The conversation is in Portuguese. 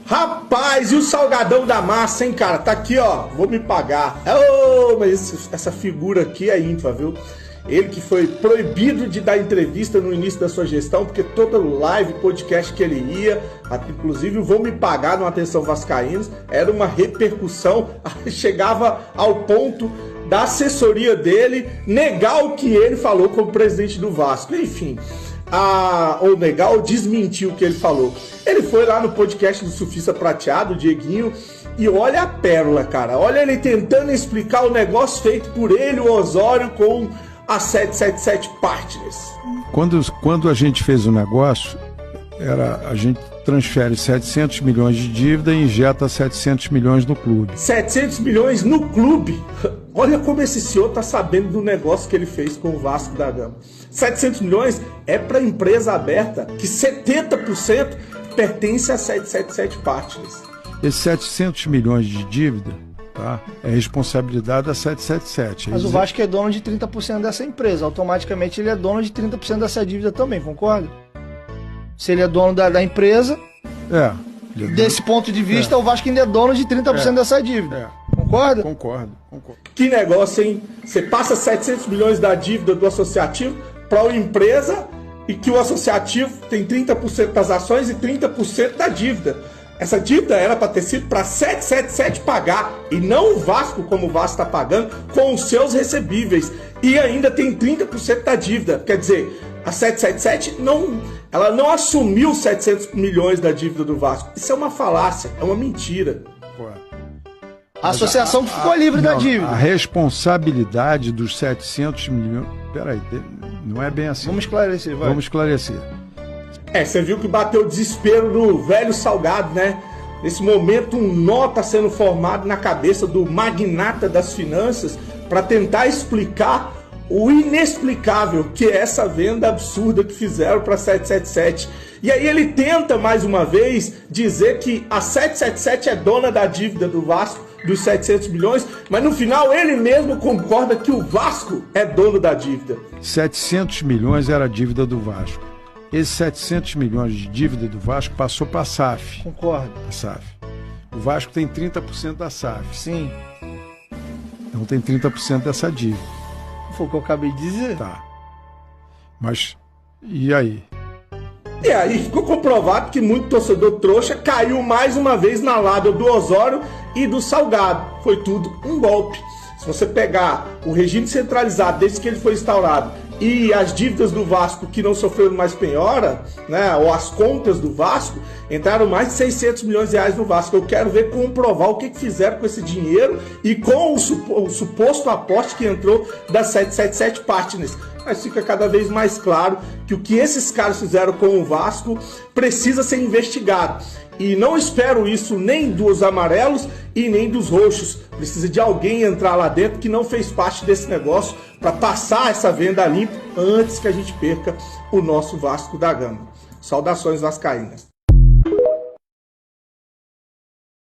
Rapaz, e o Salgadão da Massa, hein, cara? Tá aqui, ó, vou me pagar. Mas essa figura aqui é ímpar, viu? Ele que foi proibido de dar entrevista no início da sua gestão, porque toda live, podcast que ele ia, inclusive o Vou Me Pagar no Atenção Vascaínos, era uma repercussão, chegava ao ponto da assessoria dele negar o que ele falou como presidente do Vasco. Enfim, ou negar ou desmentir o que ele falou. Ele foi lá no podcast do Surfista Prateado, o Dieguinho, e olha a pérola, cara. Olha ele tentando explicar o negócio feito por ele, o Osório, com a 777 Partners. Quando a gente fez o negócio, a gente transfere 700 milhões de dívida e injeta 700 milhões no clube. 700 milhões no clube? Olha como esse senhor tá sabendo do negócio que ele fez com o Vasco da Gama. 700 milhões é para empresa aberta, que 70% pertence a 777 Partners. Esses 700 milhões de dívida, tá, é responsabilidade da 777. Mas o Vasco é dono de 30% dessa empresa. Automaticamente ele é dono de 30% dessa dívida também, concorda? Se ele é dono da empresa, desse ponto de vista, o Vasco ainda é dono de 30% dessa dívida. Concorda? Concordo. Que negócio, hein? Você passa 700 milhões da dívida do associativo para uma empresa e que o associativo tem 30% das ações e 30% da dívida. Essa dívida era para ter sido para 777 pagar e não o Vasco, como o Vasco está pagando, com os seus recebíveis. E ainda tem 30% da dívida. Quer dizer, a 777 ela não assumiu 700 milhões da dívida do Vasco. Isso é uma falácia, é uma mentira. A associação ficou livre da dívida. A responsabilidade dos 700 milhões... Peraí, não é bem assim. Vamos esclarecer, vai. Vamos esclarecer. Você viu que bateu o desespero do velho Salgado, né? Nesse momento, um nó está sendo formado na cabeça do magnata das finanças para tentar explicar o inexplicável, que é essa venda absurda que fizeram para a 777. E aí ele tenta, mais uma vez, dizer que a 777 é dona da dívida do Vasco, dos 700 milhões, mas no final ele mesmo concorda que o Vasco é dono da dívida. 700 milhões era a dívida do Vasco. Esses 700 milhões de dívida do Vasco passou para a SAF. Concordo. A SAF. O Vasco tem 30% da SAF. Sim. Então tem 30% dessa dívida. Foi o que eu acabei de dizer. Tá. Mas, e aí? E aí ficou comprovado que muito torcedor trouxa caiu mais uma vez na lábia do Osório e do Salgado. Foi tudo um golpe. Se você pegar o regime centralizado desde que ele foi instaurado e as dívidas do Vasco que não sofreram mais penhora, né, ou as contas do Vasco, entraram mais de 600 milhões de reais no Vasco. Eu quero ver comprovar o que fizeram com esse dinheiro e com o suposto aporte que entrou da 777 Partners. Mas fica cada vez mais claro que o que esses caras fizeram com o Vasco precisa ser investigado. E não espero isso nem dos amarelos e nem dos roxos. Precisa de alguém entrar lá dentro que não fez parte desse negócio para passar essa venda limpa antes que a gente perca o nosso Vasco da Gama. Saudações vascaínas.